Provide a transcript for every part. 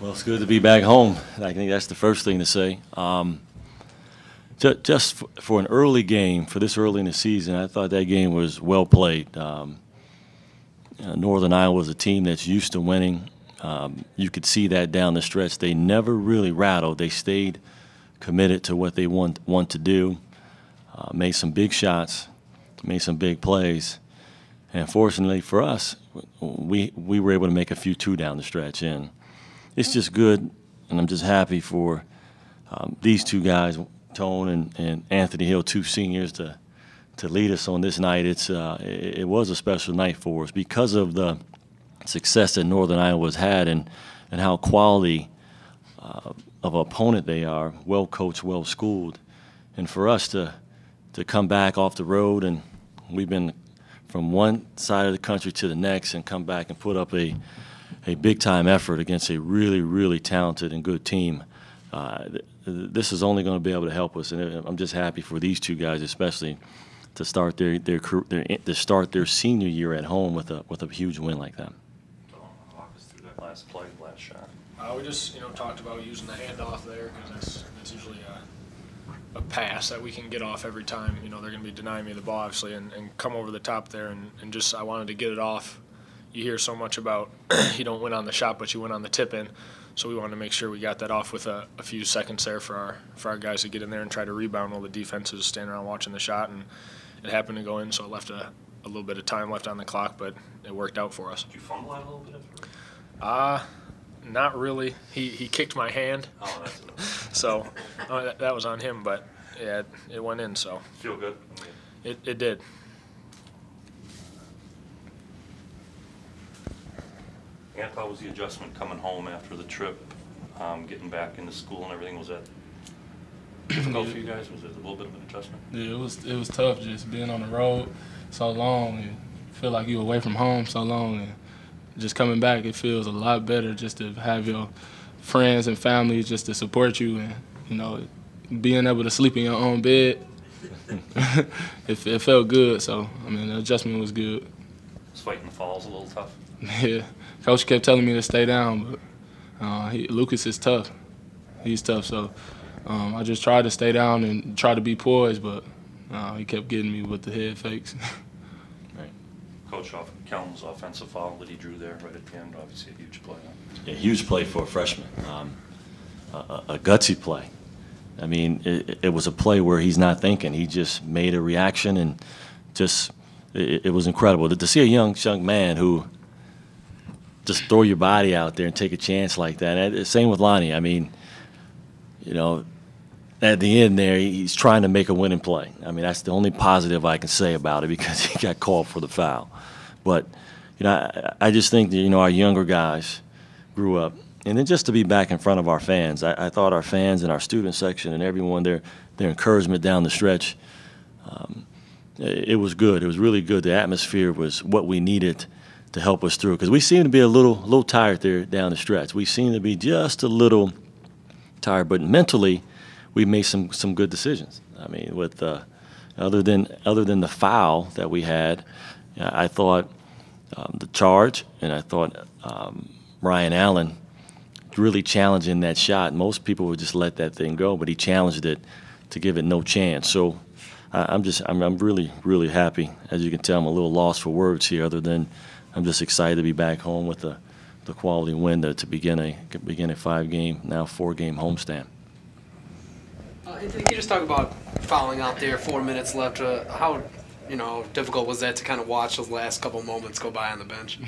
Well, it's good to be back home. I think that's the first thing to say. Just for an early game, for this early in the season, I thought that game was well played. Northern Iowa was a team that's used to winning. You could see that down the stretch. They never really rattled. They stayed committed to what they want to do, made some big shots, made some big plays. And fortunately for us, we were able to make a few too down the stretch. And it's just good, and I'm just happy for these two guys, Tone and Anthony Hill, two seniors, to lead us on this night. It was a special night for us because of the success that Northern Iowa's had and how quality of opponent they are, well coached, well schooled, and for us to come back off the road, and we've been from one side of the country to the next and come back and put up a big-time effort against a really, really talented and good team. This is only going to be able to help us, and I'm just happy for these two guys, especially to start their senior year at home with a huge win like that. Walk us through that last play, last shot. We just talked about using the handoff there because that's usually a pass that we can get off every time. They're going to be denying me the ball, obviously, and come over the top there, and just I wanted to get it off. You hear so much about you don't win on the shot, but you win on the tip-in. So we wanted to make sure we got that off with a few seconds there for our guys to get in there and try to rebound while the defense is standing around watching the shot. And it happened to go in, so it left a little bit of time left on the clock, but it worked out for us. Did you fumble that a little bit? Not really. He kicked my hand. Oh, that's so that was on him, but yeah, it went in. So feel good. It did. And how was the adjustment coming home after the trip, getting back into school and everything? Was that difficult for you guys? Was it a little bit of an adjustment? Yeah, it was tough just being on the road so long and feel like you're away from home so long, and just coming back, it feels a lot better just to have your friends and family just to support you, and being able to sleep in your own bed. it felt good. So the adjustment was good. Was fighting the falls a little tough? Yeah, Coach kept telling me to stay down, but Lucas is tough. He's tough, so I just tried to stay down and try to be poised, but he kept getting me with the head fakes. Right. Coach, Kelm's offensive foul that he drew there right at the end, obviously a huge play. Yeah, huge play for a freshman. A gutsy play. I mean, it was a play where he's not thinking. He just made a reaction, and it was incredible to see a young man who just throw your body out there and take a chance like that. And same with Lonnie. I mean, at the end there, he's trying to make a winning play. I mean, that's the only positive I can say about it because he got called for the foul. But, I just think that, our younger guys grew up. And then just to be back in front of our fans, I thought our fans and our student section and everyone, their encouragement down the stretch, it was good. It was really good. The atmosphere was what we needed to help us through, because we seemed to be a little tired there down the stretch. We seemed to be just a little tired, but mentally we made some good decisions. I mean, with other than the foul that we had, I thought the charge, and I thought Ryan Allen really challenging that shot. Most people would just let that thing go, but he challenged it to give it no chance. So I'm really, really happy. As you can tell, I'm a little lost for words here, other than I'm just excited to be back home with the quality win to begin a 5-game, now 4-game homestand. Anthony, can you just talk about fouling out there, 4 minutes left? How difficult was that to kind of watch those last couple moments go by on the bench?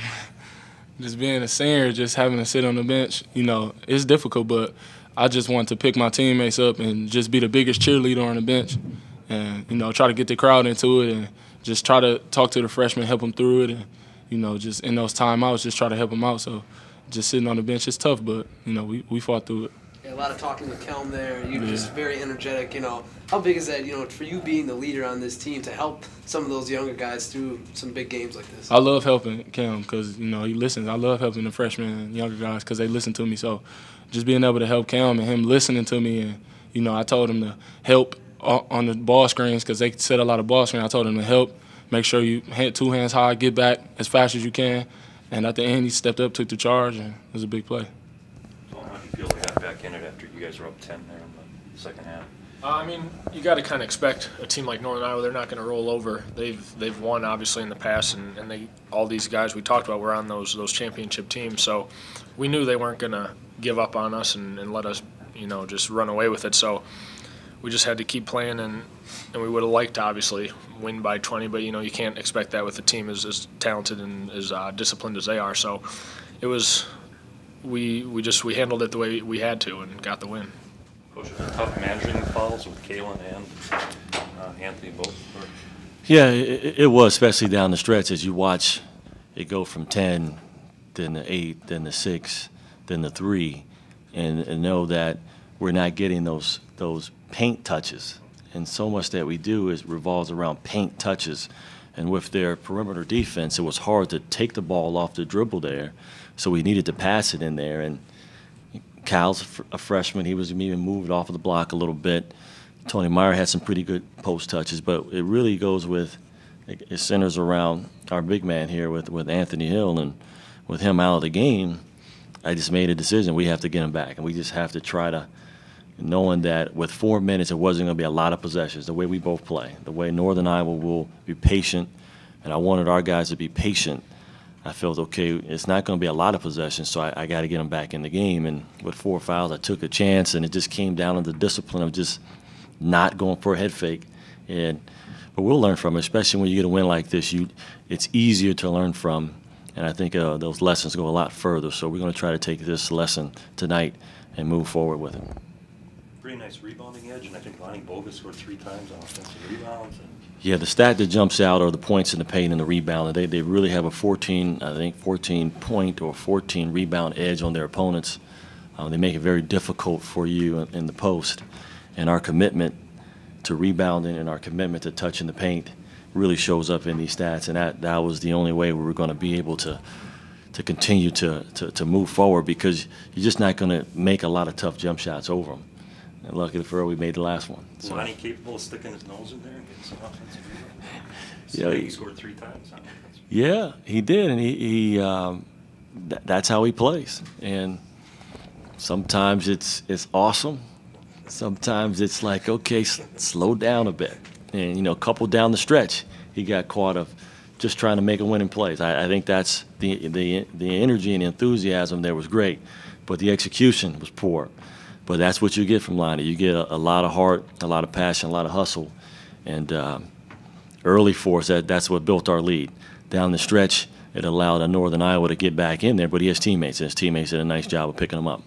Just being a senior, just having to sit on the bench, it's difficult, but I just want to pick my teammates up and just be the biggest cheerleader on the bench and, try to get the crowd into it and just try to talk to the freshmen, help them through it, and, just in those timeouts, just try to help them out. So just sitting on the bench is tough, but, we fought through it. Yeah, a lot of talking with Kelm there. You're just very energetic. How big is that, for you being the leader on this team to help some of those younger guys through some big games like this? I love helping Kelm because, he listens. I love helping the freshmen and younger guys because they listen to me. So just being able to help Kelm and him listening to me, and, I told him to help on the ball screens because they set a lot of ball screens. I told him to help, make sure you hit 2 hands high, get back as fast as you can. And at the end, he stepped up, took the charge, and it was a big play. back in it after you guys were up 10 there in the second half? I mean, you got to kind of expect a team like Northern Iowa. They're not going to roll over. They've won obviously in the past, and all these guys we talked about were on those championship teams. So we knew they weren't going to give up on us and let us, just run away with it. So we just had to keep playing, and we would have liked to obviously win by 20, but you can't expect that with a team as talented and as disciplined as they are. So it was we handled it the way we had to and got the win. Coach, was it tough managing the fouls with Kalen and Anthony both? Or? Yeah, it was, especially down the stretch as you watch it go from 10, then to 8, then to 6, then to 3, and know that we're not getting those paint touches. And so much that we do revolves around paint touches. And with their perimeter defense, it was hard to take the ball off the dribble there, so we needed to pass it in there. And Kyle's a freshman. He was even moved off of the block a little bit. Tony Meyer had some pretty good post touches, but it really goes with it centers around our big man here with Anthony Hill, and with him out of the game, I just made a decision. We have to get him back, and we just have to try to, knowing that with 4 minutes it wasn't going to be a lot of possessions, the way we both play, the way Northern Iowa will be patient, and I wanted our guys to be patient. I felt, okay, it's not going to be a lot of possessions, so I got to get them back in the game. And with 4 fouls, I took a chance, and it just came down to the discipline of just not going for a head fake. But we'll learn from it, especially when you get a win like this. It's easier to learn from, and I think those lessons go a lot further. So we're going to try to take this lesson tonight and move forward with it. Pretty nice rebounding edge, and I think Lonnie Bogus scored 3 times on offensive rebounds. Yeah, the stat that jumps out are the points in the paint and the rebound. They really have a 14 point or 14 rebound edge on their opponents. They make it very difficult for you in the post. And our commitment to rebounding and our commitment to touching the paint really shows up in these stats. And that was the only way we were going to be able to continue to move forward, because you're just not going to make a lot of tough jump shots over them. And luckily for her, we made the last one. So. Lonnie capable of sticking his nose in there and getting some offensive rebound? Yeah, he scored 3 times on offense. Yeah, he did, and that's how he plays. And sometimes it's awesome. Sometimes it's like, okay, slow down a bit. And a couple down the stretch, he got caught of just trying to make a winning plays. I think that's the energy and enthusiasm there was great, but the execution was poor. But that's what you get from Lonnie. You get a lot of heart, a lot of passion, a lot of hustle. And early for us, that's what built our lead. Down the stretch, it allowed Northern Iowa to get back in there, but he has teammates, and his teammates did a nice job of picking them up.